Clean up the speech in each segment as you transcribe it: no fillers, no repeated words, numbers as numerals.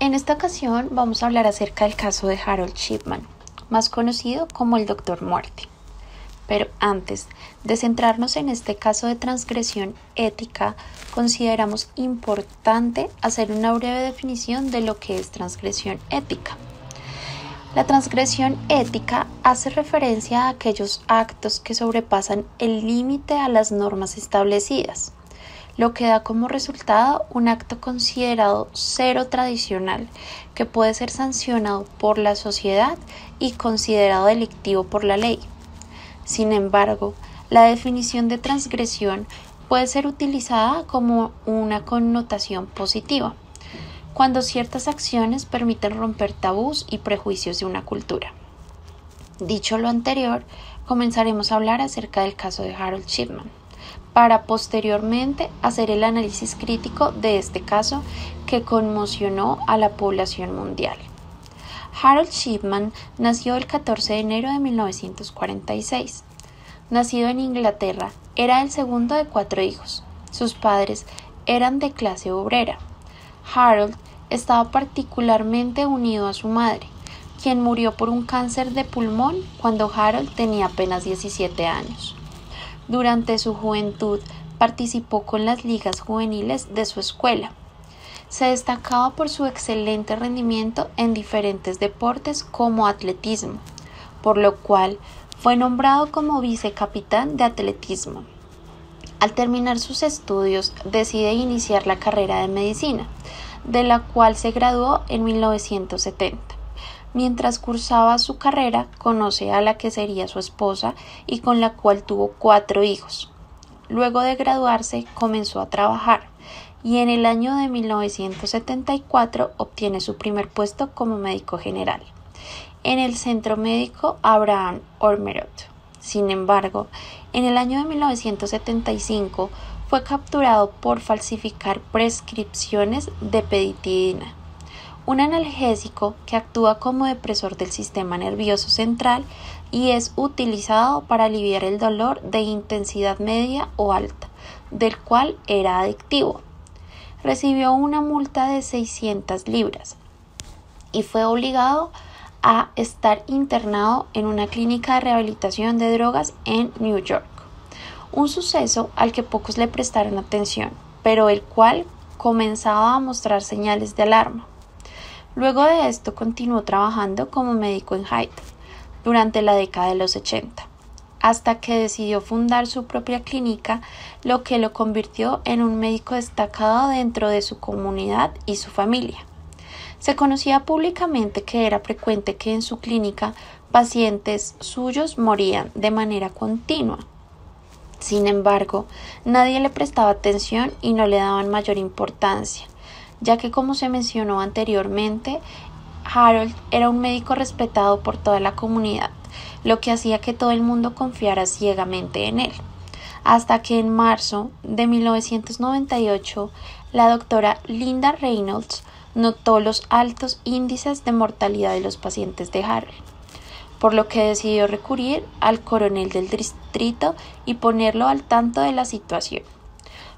En esta ocasión vamos a hablar acerca del caso de Harold Shipman, más conocido como el Doctor Muerte. Pero antes de centrarnos en este caso de transgresión ética, consideramos importante hacer una breve definición de lo que es transgresión ética. La transgresión ética hace referencia a aquellos actos que sobrepasan el límite a las normas establecidas, lo que da como resultado un acto considerado cero tradicional que puede ser sancionado por la sociedad y considerado delictivo por la ley. Sin embargo, la definición de transgresión puede ser utilizada como una connotación positiva, cuando ciertas acciones permiten romper tabús y prejuicios de una cultura. Dicho lo anterior, comenzaremos a hablar acerca del caso de Harold Shipman, para posteriormente hacer el análisis crítico de este caso que conmocionó a la población mundial. Harold Shipman nació el 14 de enero de 1946. Nacido en Inglaterra, era el segundo de 4 hijos. Sus padres eran de clase obrera. Harold estaba particularmente unido a su madre, quien murió por un cáncer de pulmón cuando Harold tenía apenas 17 años. Durante su juventud participó con las ligas juveniles de su escuela. Se destacaba por su excelente rendimiento en diferentes deportes como atletismo, por lo cual fue nombrado como vicecapitán de atletismo. Al terminar sus estudios, decide iniciar la carrera de medicina, de la cual se graduó en 1970. Mientras cursaba su carrera, conoce a la que sería su esposa y con la cual tuvo 4 hijos. Luego de graduarse, comenzó a trabajar y en el año de 1974 obtiene su primer puesto como médico general en el Centro Médico Abraham Ormerod. Sin embargo, en el año de 1975 fue capturado por falsificar prescripciones de petidina, un analgésico que actúa como depresor del sistema nervioso central y es utilizado para aliviar el dolor de intensidad media o alta, del cual era adictivo. Recibió una multa de 600 libras y fue obligado a estar internado en una clínica de rehabilitación de drogas en New York. Un suceso al que pocos le prestaron atención, pero el cual comenzaba a mostrar señales de alarma. Luego de esto continuó trabajando como médico en Hyde durante la década de los 80, hasta que decidió fundar su propia clínica, lo que lo convirtió en un médico destacado dentro de su comunidad y su familia. Se conocía públicamente que era frecuente que en su clínica pacientes suyos morían de manera continua. Sin embargo, nadie le prestaba atención y no le daban mayor importancia, ya que, como se mencionó anteriormente, Harold era un médico respetado por toda la comunidad, lo que hacía que todo el mundo confiara ciegamente en él. Hasta que en marzo de 1998, la doctora Linda Reynolds notó los altos índices de mortalidad de los pacientes de Harold, por lo que decidió recurrir al coronel del distrito y ponerlo al tanto de la situación,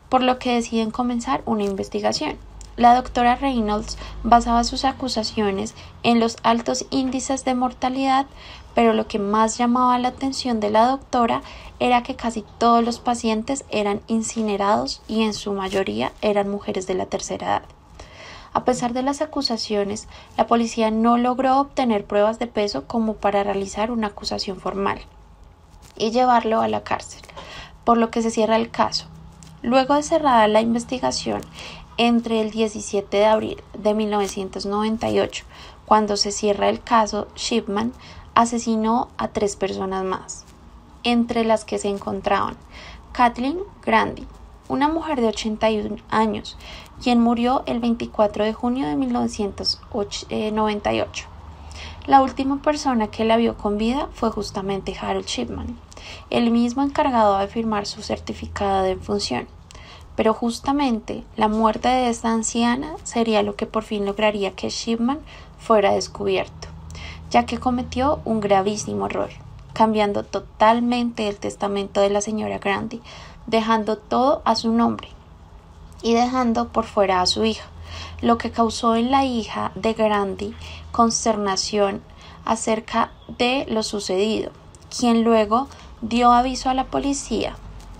por lo que deciden comenzar una investigación. La doctora Reynolds basaba sus acusaciones en los altos índices de mortalidad, pero lo que más llamaba la atención de la doctora era que casi todos los pacientes eran incinerados y en su mayoría eran mujeres de la tercera edad. A pesar de las acusaciones, la policía no logró obtener pruebas de peso como para realizar una acusación formal y llevarlo a la cárcel, por lo que se cierra el caso. Luego de cerrada la investigación, entre el 17 de abril de 1998, cuando se cierra el caso, Shipman asesinó a 3 personas más, entre las que se encontraban Kathleen Grandi, una mujer de 81 años, quien murió el 24 de junio de 1998. La última persona que la vio con vida fue justamente Harold Shipman, el mismo encargado de firmar su certificado de defunción. Pero justamente la muerte de esta anciana sería lo que por fin lograría que Shipman fuera descubierto, ya que cometió un gravísimo error, cambiando totalmente el testamento de la señora Grandi, dejando todo a su nombre y dejando por fuera a su hija, lo que causó en la hija de Grandi consternación acerca de lo sucedido, quien luego dio aviso a la policía.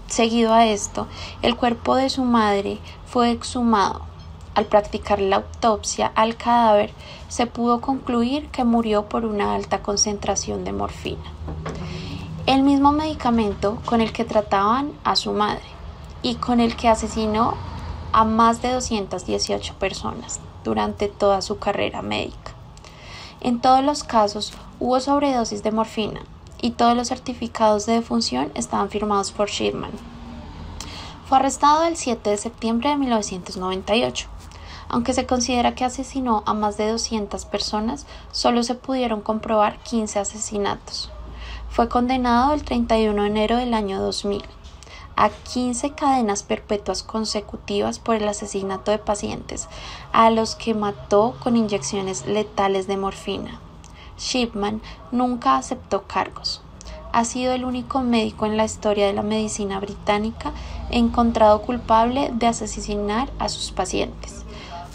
Seguido a esto, el cuerpo de su madre fue exhumado. Al practicar la autopsia al cadáver, se pudo concluir que murió por una alta concentración de morfina, el mismo medicamento con el que trataban a su madre y con el que asesinó a más de 218 personas durante toda su carrera médica. En todos los casos hubo sobredosis de morfina y todos los certificados de defunción estaban firmados por Shipman. Fue arrestado el 7 de septiembre de 1998. Aunque se considera que asesinó a más de 200 personas, solo se pudieron comprobar 15 asesinatos. Fue condenado el 31 de enero del año 2000 a 15 cadenas perpetuas consecutivas por el asesinato de pacientes a los que mató con inyecciones letales de morfina. Shipman nunca aceptó cargos. Ha sido el único médico en la historia de la medicina británica encontrado culpable de asesinar a sus pacientes.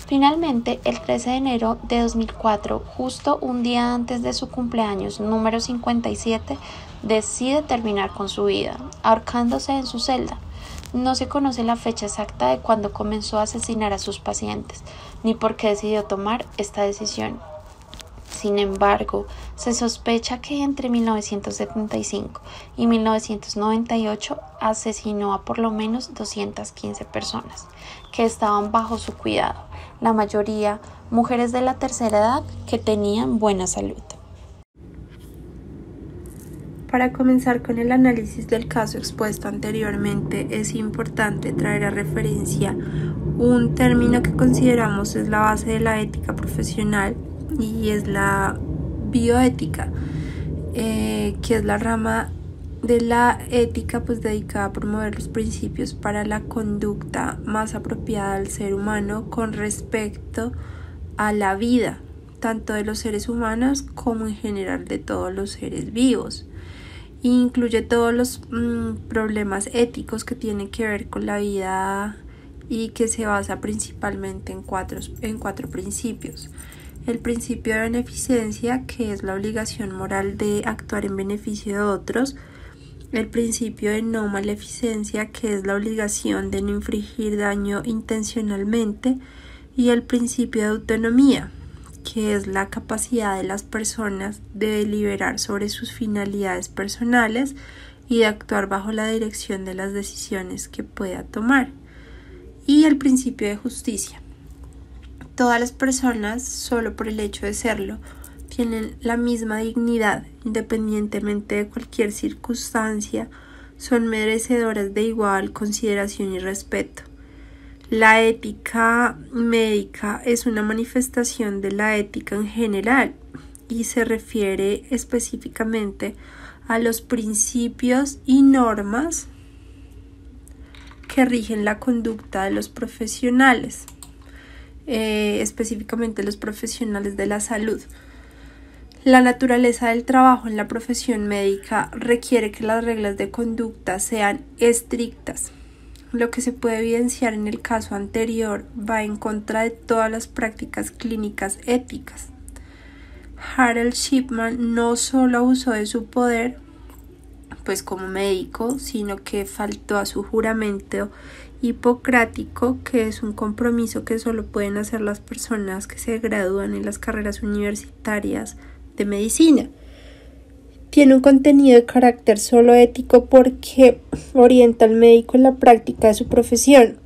Finalmente, el 13 de enero de 2004, justo un día antes de su cumpleaños número 57, decide terminar con su vida, ahorcándose en su celda. No se conoce la fecha exacta de cuando comenzó a asesinar a sus pacientes, ni por qué decidió tomar esta decisión. Sin embargo, se sospecha que entre 1975 y 1998 asesinó a por lo menos 215 personas que estaban bajo su cuidado, la mayoría mujeres de la tercera edad que tenían buena salud. Para comenzar con el análisis del caso expuesto anteriormente, es importante traer a referencia un término que consideramos es la base de la ética profesional y es la bioética, que es la rama de la ética dedicada a promover los principios para la conducta más apropiada al ser humano con respecto a la vida, tanto de los seres humanos como en general de todos los seres vivos. Incluye todos los problemas éticos que tienen que ver con la vida y que se basa principalmente en cuatro principios. El principio de beneficencia, que es la obligación moral de actuar en beneficio de otros. El principio de no maleficencia, que es la obligación de no infligir daño intencionalmente. Y el principio de autonomía, que es la capacidad de las personas de deliberar sobre sus finalidades personales y de actuar bajo la dirección de las decisiones que pueda tomar. Y el principio de justicia. Todas las personas, solo por el hecho de serlo, tienen la misma dignidad, independientemente de cualquier circunstancia, son merecedoras de igual consideración y respeto. La ética médica es una manifestación de la ética en general y se refiere específicamente a los principios y normas que rigen la conducta de los profesionales. Específicamente los profesionales de la salud. La naturaleza del trabajo en la profesión médica requiere que las reglas de conducta sean estrictas. Lo que se puede evidenciar en el caso anterior va en contra de todas las prácticas clínicas éticas. Harold Shipman no solo abusó de su poder, como médico, sino que faltó a su juramento hipocrático, que es un compromiso que solo pueden hacer las personas que se gradúan en las carreras universitarias de medicina. Tiene un contenido de carácter solo ético porque orienta al médico en la práctica de su profesión.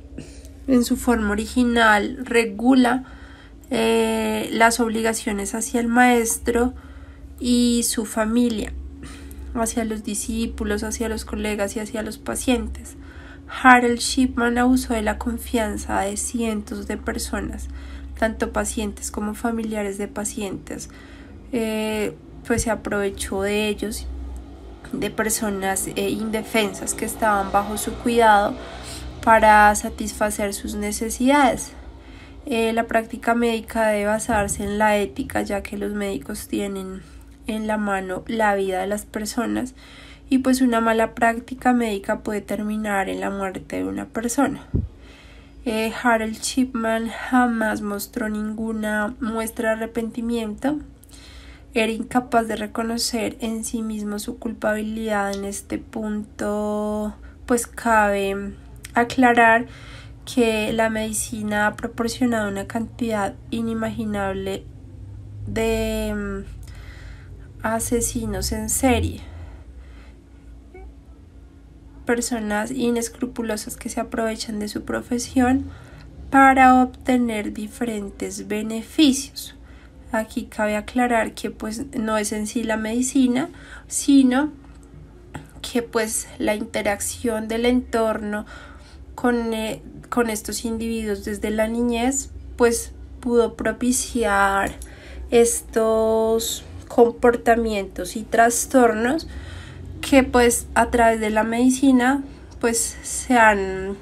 En su forma original regula las obligaciones hacia el maestro y su familia, hacia los discípulos, hacia los colegas y hacia los pacientes. Harold Shipman abusó de la confianza de cientos de personas, tanto pacientes como familiares de pacientes. Se aprovechó de ellos, de personas indefensas que estaban bajo su cuidado para satisfacer sus necesidades. La práctica médica debe basarse en la ética, ya que los médicos tienen en la mano la vida de las personas y una mala práctica médica puede terminar en la muerte de una persona. Harold Shipman jamás mostró ninguna muestra de arrepentimiento. Era incapaz de reconocer en sí mismo su culpabilidad. En este punto, pues cabe aclarar que la medicina ha proporcionado una cantidad inimaginable de asesinos en serie, personas inescrupulosas que se aprovechan de su profesión para obtener diferentes beneficios. Aquí cabe aclarar que pues no es en sí la medicina, sino que pues la interacción del entorno con estos individuos desde la niñez pues pudo propiciar estos comportamientos y trastornos que pues a través de la medicina pues se han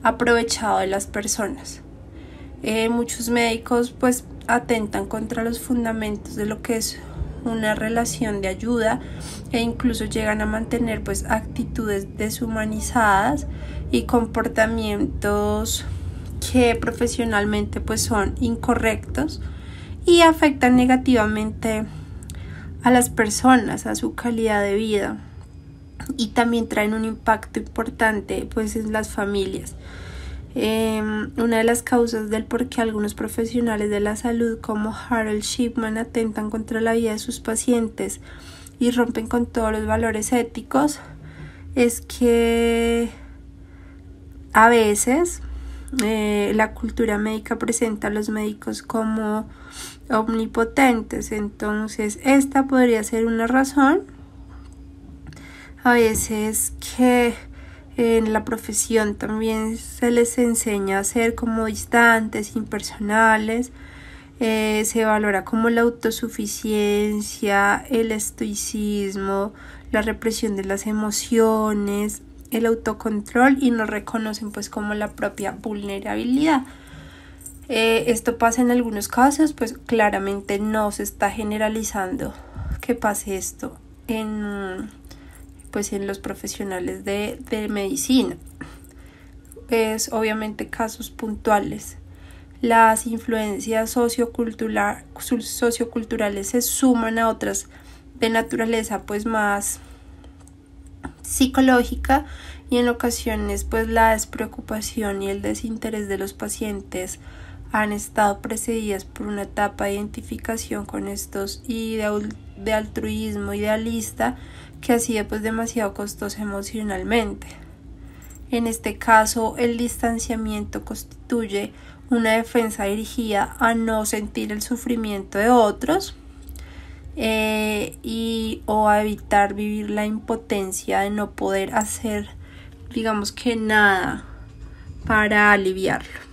aprovechado de las personas. Muchos médicos pues atentan contra los fundamentos de lo que es una relación de ayuda e incluso llegan a mantener pues actitudes deshumanizadas y comportamientos que profesionalmente pues son incorrectos y afectan negativamente a las personas, a su calidad de vida, y también traen un impacto importante pues en las familias. Una de las causas del por qué algunos profesionales de la salud como Harold Shipman atentan contra la vida de sus pacientes y rompen con todos los valores éticos es que a veces la cultura médica presenta a los médicos como omnipotentes. Entonces esta podría ser una razón. A veces que en la profesión también se les enseña a ser como distantes, impersonales, se valora como la autosuficiencia, el estoicismo, la represión de las emociones, el autocontrol, y no reconocen pues como la propia vulnerabilidad. Esto pasa en algunos casos, pues claramente no se está generalizando que pase esto en los profesionales de medicina. Es obviamente casos puntuales. Las influencias socioculturales se suman a otras de naturaleza pues más psicológica, y en ocasiones pues la despreocupación y el desinterés de los pacientes han estado precedidas por una etapa de identificación con estos y de altruismo idealista que ha sido pues demasiado costoso emocionalmente. En este caso, el distanciamiento constituye una defensa dirigida a no sentir el sufrimiento de otros o a evitar vivir la impotencia de no poder hacer, digamos que nada, para aliviarlo.